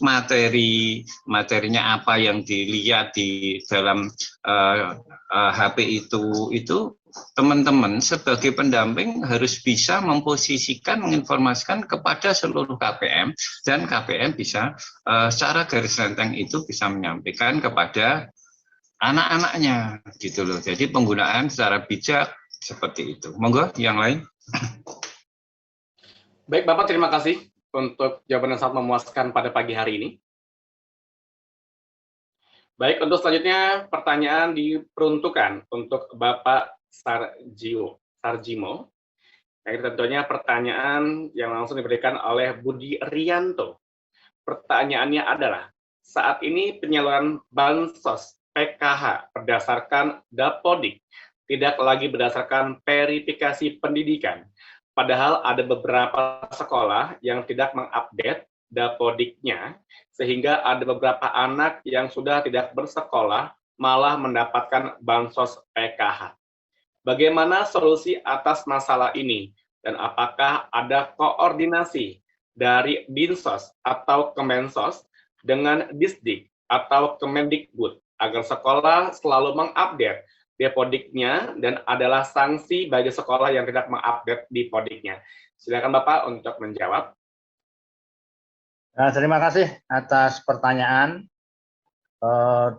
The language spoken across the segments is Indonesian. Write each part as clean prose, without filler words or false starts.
materinya apa yang dilihat di dalam HP itu teman-teman sebagai pendamping harus bisa memposisikan, menginformasikan kepada seluruh KPM, dan KPM bisa secara garis renteng itu bisa menyampaikan kepada anak-anaknya gitu loh. Jadi penggunaan secara bijak seperti itu. Monggo yang lain. Baik Bapak, terima kasih untuk jawaban yang sangat memuaskan pada pagi hari ini. Baik, untuk selanjutnya pertanyaan diperuntukkan untuk Bapak Sarjimo. Nah, ini tentunya pertanyaan yang langsung diberikan oleh Budi Rianto. Pertanyaannya adalah, saat ini penyaluran bansos PKH berdasarkan Dapodik tidak lagi berdasarkan verifikasi pendidikan. Padahal ada beberapa sekolah yang tidak mengupdate Dapodiknya, sehingga ada beberapa anak yang sudah tidak bersekolah malah mendapatkan bansos PKH. Bagaimana solusi atas masalah ini? Dan apakah ada koordinasi dari Dinsos atau Kemensos dengan Disdik atau Kemendikbud agar sekolah selalu mengupdate Depodiknya dan adalah sanksi bagi sekolah yang tidak mengupdate Depodiknya? Silakan Bapak untuk menjawab. Nah, terima kasih atas pertanyaan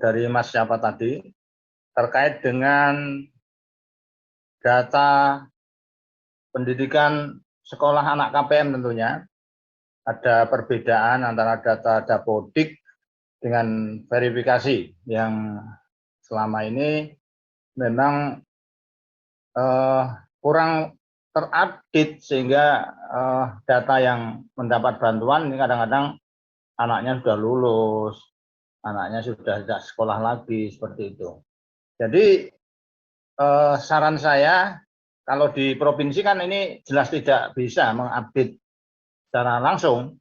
dari Mas siapa tadi terkait dengan data pendidikan sekolah anak KPM. Tentunya ada perbedaan antara data Dapodik dengan verifikasi yang selama ini memang kurang terupdate, sehingga data yang mendapat bantuan ini kadang-kadang anaknya sudah lulus, anaknya sudah tidak sekolah lagi, seperti itu. Jadi saran saya, kalau di provinsi kan ini jelas tidak bisa mengupdate secara langsung,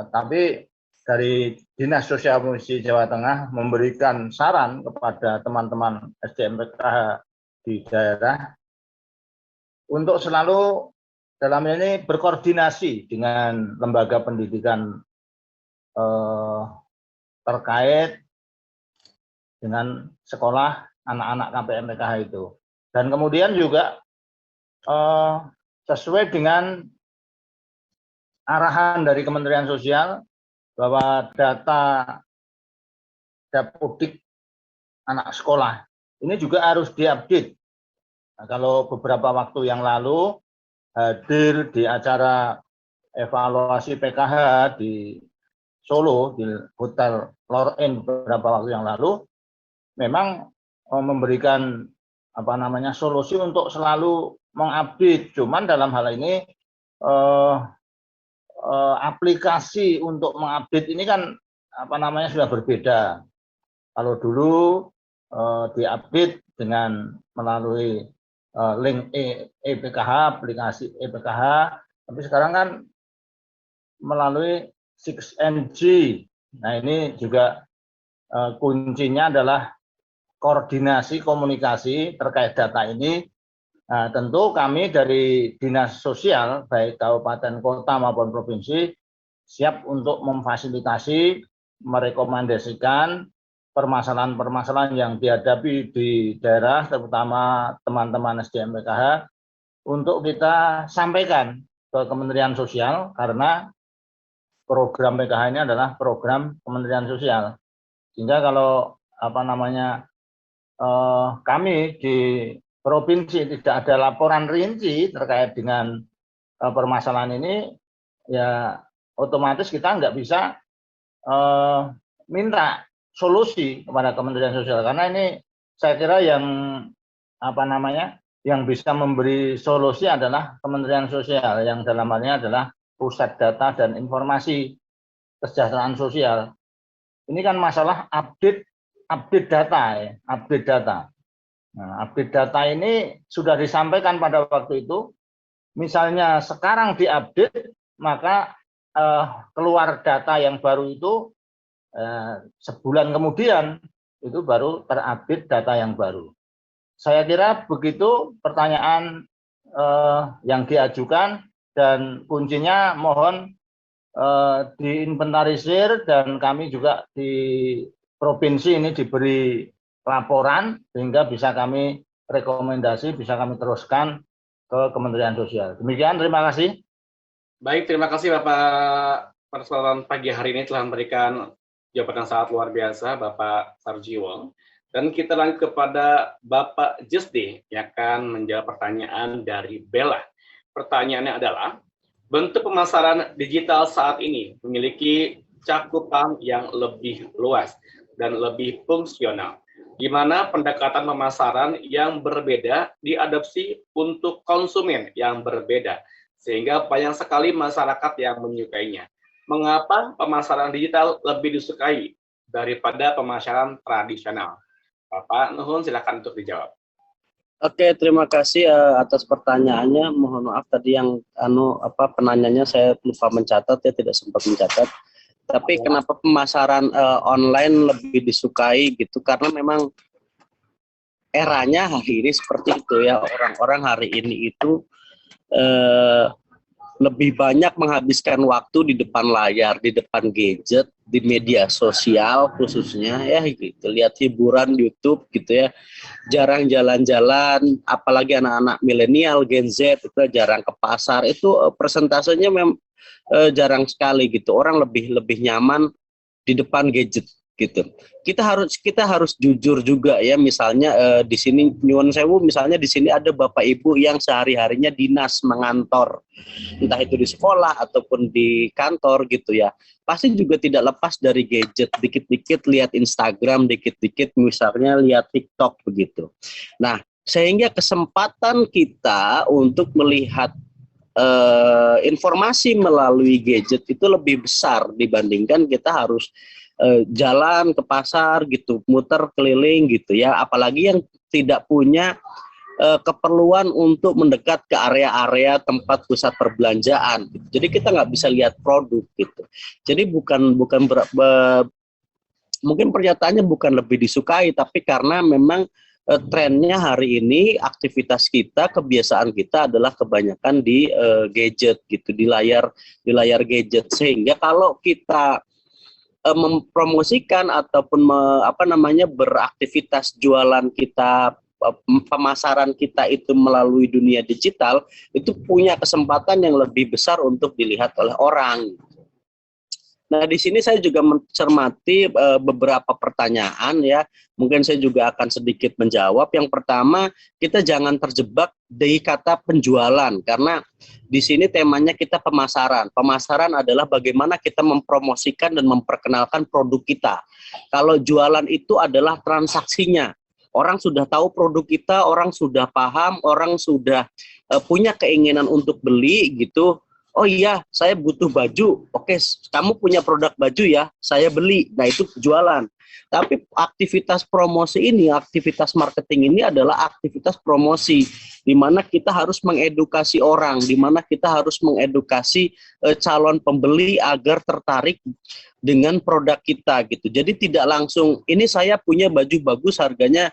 tapi dari Dinas Sosial Provinsi Jawa Tengah memberikan saran kepada teman-teman SDM PKH di daerah untuk selalu dalam ini berkoordinasi dengan lembaga pendidikan terkait dengan sekolah anak-anak KPM PKH itu. Dan kemudian juga sesuai dengan arahan dari Kementerian Sosial bahwa data Dapodik anak sekolah ini juga harus diupdate. Nah, kalau beberapa waktu yang lalu hadir di acara evaluasi PKH di Solo, di Hotel Lorraine beberapa waktu yang lalu, memang memberikan solusi untuk selalu mengupdate. Cuman dalam hal ini aplikasi untuk mengupdate ini kan sudah berbeda. Kalau dulu diupdate dengan melalui link EPKH, aplikasi EPKH, tapi sekarang kan melalui 6NG. Nah, ini juga kuncinya adalah koordinasi komunikasi terkait data ini. Nah, tentu kami dari Dinas Sosial, baik kabupaten, kota maupun provinsi, siap untuk memfasilitasi, merekomendasikan permasalahan-permasalahan yang dihadapi di daerah, terutama teman-teman SDM PKH, untuk kita sampaikan ke Kementerian Sosial, karena program PKH ini adalah program Kementerian Sosial. Sehingga kalau kami di provinsi tidak ada laporan rinci terkait dengan permasalahan ini, ya otomatis kita nggak bisa minta solusi kepada Kementerian Sosial, karena ini saya kira yang yang bisa memberi solusi adalah Kementerian Sosial, yang dalam hal ini adalah Pusat Data dan Informasi Kesejahteraan Sosial. Ini kan masalah update data ya, update data. Nah, update data ini sudah disampaikan pada waktu itu. Misalnya sekarang diupdate, maka keluar data yang baru itu sebulan kemudian itu baru terupdate data yang baru. Saya kira begitu pertanyaan yang diajukan, dan kuncinya mohon diinventarisir dan kami juga di provinsi ini diberi laporan sehingga bisa kami rekomendasi, bisa kami teruskan ke Kementerian Sosial. Demikian, terima kasih. Baik, terima kasih Bapak pada kesempatan pagi hari ini telah memberikan jawaban yang sangat luar biasa, Bapak Sarjiwo. Dan kita lanjut kepada Bapak Jusdi yang akan menjawab pertanyaan dari Bella. Pertanyaannya adalah, bentuk pemasaran digital saat ini memiliki cakupan yang lebih luas dan lebih fungsional, di mana pendekatan pemasaran yang berbeda diadopsi untuk konsumen yang berbeda, sehingga banyak sekali masyarakat yang menyukainya. Mengapa pemasaran digital lebih disukai daripada pemasaran tradisional? Bapak Nuhun, silakan untuk dijawab. Oke, terima kasih atas pertanyaannya. Mohon maaf tadi yang penanyanya saya lupa mencatat, ya tidak sempat mencatat. Tapi kenapa pemasaran online lebih disukai gitu? Karena memang eranya hari ini seperti itu ya. Orang-orang hari ini itu lebih banyak menghabiskan waktu di depan layar, di depan gadget, di media sosial khususnya ya gitu. Lihat hiburan YouTube gitu ya. Jarang jalan-jalan, apalagi anak-anak milenial, Gen Z itu jarang ke pasar. Itu persentasenya memang jarang sekali gitu. Orang lebih nyaman di depan gadget gitu. Kita harus jujur juga ya, misalnya di sini nyuwun sewu, misalnya di sini ada bapak ibu yang sehari-harinya dinas mengantor, entah itu di sekolah ataupun di kantor gitu ya, pasti juga tidak lepas dari gadget, dikit-dikit lihat Instagram, dikit-dikit misalnya lihat TikTok begitu. Nah, sehingga kesempatan kita untuk melihat informasi melalui gadget itu lebih besar dibandingkan kita harus jalan ke pasar gitu, muter keliling gitu ya, apalagi yang tidak punya keperluan untuk mendekat ke area-area tempat pusat perbelanjaan. Jadi kita nggak bisa lihat produk gitu. Jadi mungkin pernyataannya bukan lebih disukai, tapi karena memang trennya hari ini aktivitas kita, kebiasaan kita adalah kebanyakan di gadget gitu, di layar gadget, sehingga kalau kita mempromosikan ataupun beraktivitas jualan kita, pemasaran kita itu melalui dunia digital, itu punya kesempatan yang lebih besar untuk dilihat oleh orang. Nah, di sini saya juga mencermati beberapa pertanyaan ya. Mungkin saya juga akan sedikit menjawab. Yang pertama, kita jangan terjebak di kata penjualan, karena di sini temanya kita pemasaran. Pemasaran adalah bagaimana kita mempromosikan dan memperkenalkan produk kita. Kalau jualan itu adalah transaksinya. Orang sudah tahu produk kita, orang sudah paham, orang sudah punya keinginan untuk beli gitu. Oh iya, saya butuh baju. Oke, kamu punya produk baju ya, saya beli. Nah, itu jualan. Tapi aktivitas promosi ini, aktivitas marketing ini adalah aktivitas promosi, di mana kita harus mengedukasi orang, di mana kita harus mengedukasi calon pembeli agar tertarik dengan produk kita gitu. Jadi tidak langsung, ini saya punya baju bagus harganya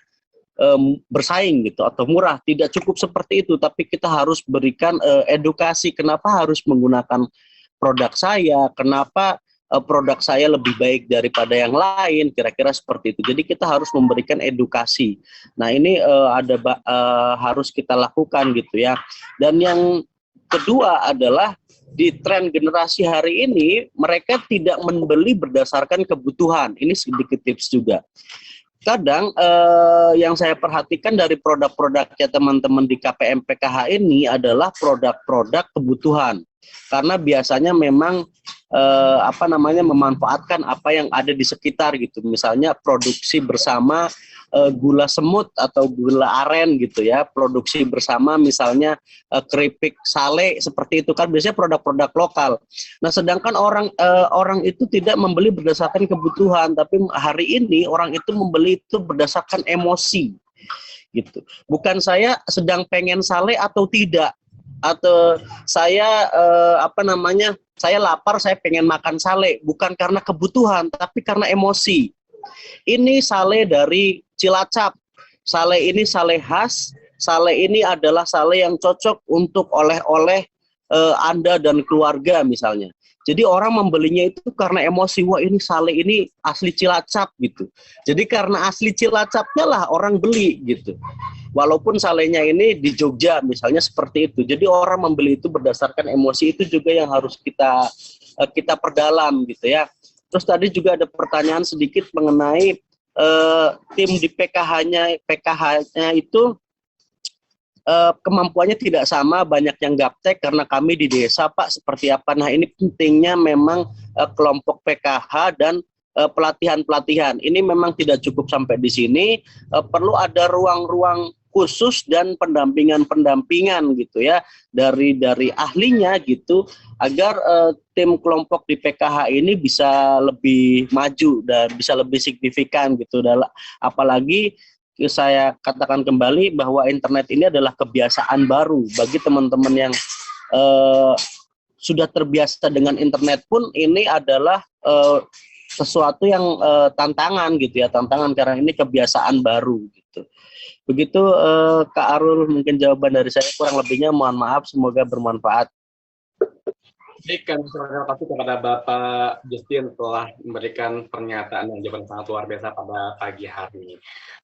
bersaing gitu atau murah, tidak cukup seperti itu, tapi kita harus berikan edukasi kenapa harus menggunakan produk saya, kenapa produk saya lebih baik daripada yang lain, kira-kira seperti itu. Jadi kita harus memberikan edukasi. Nah, ini harus kita lakukan gitu ya. Dan yang kedua adalah di tren generasi hari ini, mereka tidak membeli berdasarkan kebutuhan. Ini sedikit tips juga. Kadang yang saya perhatikan dari produk-produknya teman-teman di KPM PKH ini adalah produk-produk kebutuhan, karena biasanya memang memanfaatkan apa yang ada di sekitar gitu. Misalnya produksi bersama gula semut atau gula aren gitu ya, produksi bersama misalnya keripik sale, seperti itu kan biasanya produk-produk lokal. Nah, sedangkan orang itu tidak membeli berdasarkan kebutuhan, tapi hari ini orang itu membeli itu berdasarkan emosi gitu. Bukan saya sedang pengen sale atau tidak, atau saya saya lapar, saya pengen makan sale, bukan karena kebutuhan tapi karena emosi. Ini sale dari Cilacap, sale ini sale khas, sale ini adalah sale yang cocok untuk oleh-oleh Anda dan keluarga misalnya. Jadi orang membelinya itu karena emosi, wah ini sale ini asli Cilacap gitu. Jadi karena asli Cilacapnya lah orang beli gitu. Walaupun salenya ini di Jogja misalnya seperti itu. Jadi orang membeli itu berdasarkan emosi, itu juga yang harus kita perdalam gitu ya. Terus tadi juga ada pertanyaan sedikit mengenai tim di PKH-nya itu kemampuannya tidak sama, banyak yang gaptek karena kami di desa Pak, seperti apa. Nah ini pentingnya memang kelompok PKH dan pelatihan-pelatihan. Ini memang tidak cukup sampai di sini, perlu ada ruang-ruang khusus dan pendampingan gitu ya dari ahlinya gitu, agar tim kelompok di PKH ini bisa lebih maju dan bisa lebih signifikan gitu. Apalagi saya katakan kembali bahwa internet ini adalah kebiasaan baru bagi teman-teman yang sudah terbiasa dengan internet pun ini adalah sesuatu yang tantangan gitu ya, tantangan karena ini kebiasaan baru gitu. Begitu Kak Arul, mungkin jawaban dari saya, kurang lebihnya mohon maaf, semoga bermanfaat. Baik, kami terima kasih kepada Bapak Justin telah memberikan pernyataan dan jawaban sangat luar biasa pada pagi hari ini.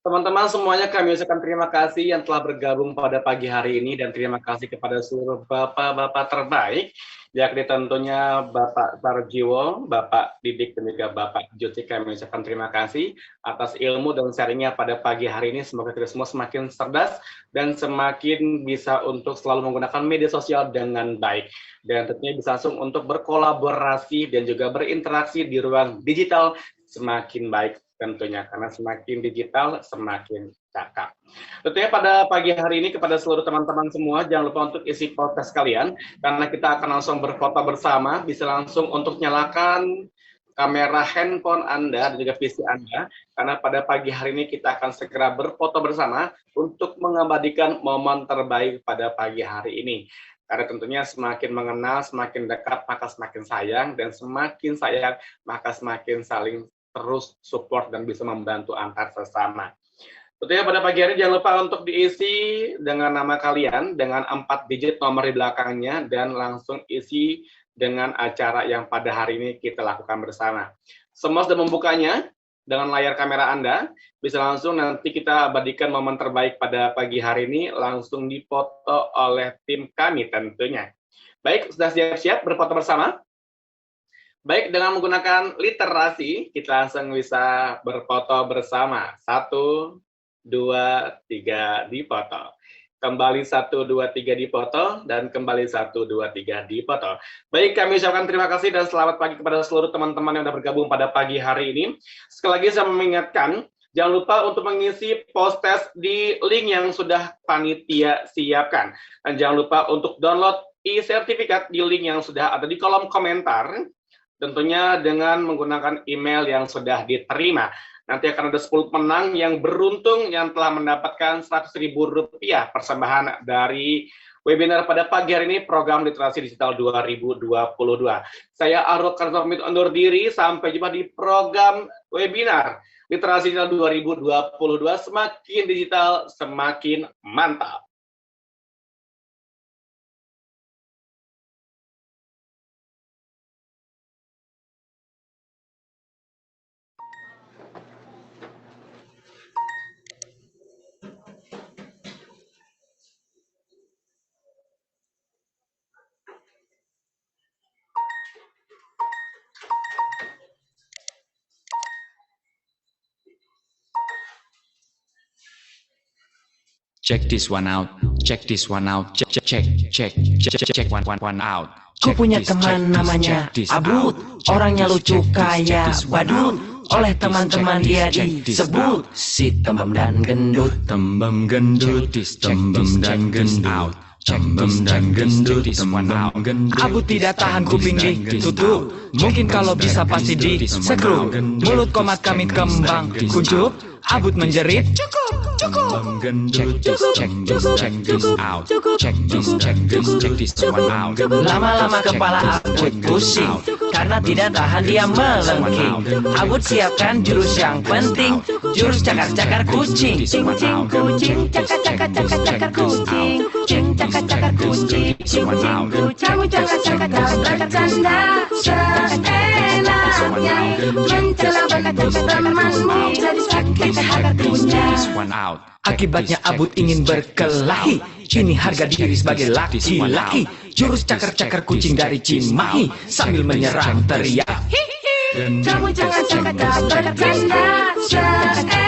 Teman-teman semuanya, kami ucapkan terima kasih yang telah bergabung pada pagi hari ini, dan terima kasih kepada seluruh bapak-bapak terbaik, yakni tentunya Bapak Sarjiwo, Bapak Didik, dan juga Bapak Juti. Kami ucapkan terima kasih atas ilmu dan sharingnya pada pagi hari ini. Semoga kita semua semakin cerdas dan semakin bisa untuk selalu menggunakan media sosial dengan baik. Dan tentunya bisa langsung untuk berkolaborasi dan juga berinteraksi di ruang digital semakin baik tentunya, karena semakin digital semakin cakap. Tentunya pada pagi hari ini kepada seluruh teman-teman semua, jangan lupa untuk isi podcast kalian, karena kita akan langsung berfoto bersama. Bisa langsung untuk nyalakan kamera handphone Anda dan juga PC Anda, karena pada pagi hari ini kita akan segera berfoto bersama untuk mengabadikan momen terbaik pada pagi hari ini. Karena tentunya semakin mengenal, semakin dekat, maka semakin sayang, dan semakin sayang, maka semakin saling terus support dan bisa membantu antar sesama. Tentunya pada pagi hari jangan lupa untuk diisi dengan nama kalian, dengan 4 digit nomor di belakangnya, dan langsung isi dengan acara yang pada hari ini kita lakukan bersama. Semua sudah membukanya dengan layar kamera Anda, bisa langsung nanti kita abadikan momen terbaik pada pagi hari ini, langsung dipoto oleh tim kami tentunya. Baik, sudah siap-siap berfoto bersama? Baik, dengan menggunakan literasi, kita langsung bisa berfoto bersama. 1, 2, 3, dipoto. Kembali 1, 2, 3 dipoto, dan kembali 1, 2, 3 dipoto. Baik, kami ucapkan terima kasih dan selamat pagi kepada seluruh teman-teman yang sudah bergabung pada pagi hari ini. Sekali lagi saya mengingatkan, jangan lupa untuk mengisi post-test di link yang sudah panitia siapkan. Dan jangan lupa untuk download e-sertifikat di link yang sudah ada di kolom komentar, tentunya dengan menggunakan email yang sudah diterima. Nanti akan ada 10 pemenang yang beruntung yang telah mendapatkan Rp100.000 persembahan dari webinar pada pagi hari ini, Program Literasi Digital 2022. Saya Arul Karnamit undur diri, sampai jumpa di program webinar Literasi Digital 2022, semakin digital, semakin mantap. Check this one out. Check this one out. Check one out. Ku punya teman namanya Abud, orangnya lucu kayak badut. Oleh teman-teman dia disebut si tembem dan gendut. Tembem gendut, tembem dan gendut. Tembem dan gendut, tembem gendut. Abud tidak tahan kuping ditutup. Mungkin kalau bisa pasti di sekrup. Mulut komat kami kembang kuncup. Abud menjerit, cukup. Cembem gendut, check this out. Check this one out. Lama-lama kepala Abud pusing karena tidak tahan dia melengking. Abud siapkan jurus yang penting, jurus cakar-cakar kucing. Cing cing kucing, cakar-cakar kucing. Cing cakar-cakar kucing, cing cing kucing. Kamu cakar-cakar bercanda seenaknya, mencela berkata temanmu jadi sakit hatinya. Akibatnya Abud ingin berkelahi. Ini harga diri sebagai laki-laki. Jurus cakar-cakar kucing dari Cimahi sambil menyerang teriak. Kamu jangan bercanda seenaknya,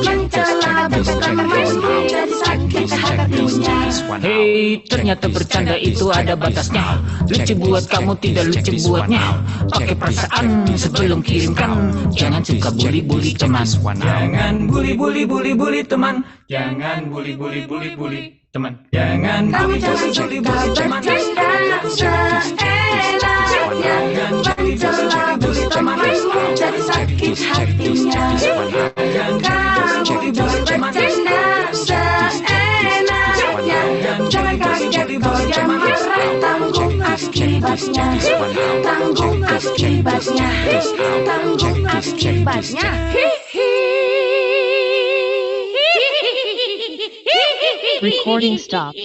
mencela temanmu jadi sakit hatinya. Hei, ternyata bercanda itu ada batasnya. Lucu buat kamu, tidak lucu buatnya. Pakai perasaan sebelum kirimkan. Jangan suka bully teman. Jangan bully teman. Jangan bully teman. Jangan bully teman. Mencela teman jadi sakit hatinya. Kamu bercanda seenaknya, jangan kaget kalau dia marah. Tanggung akibatnya. Tanggung akibatnya. Tanggung akibatnya. Recording stopped.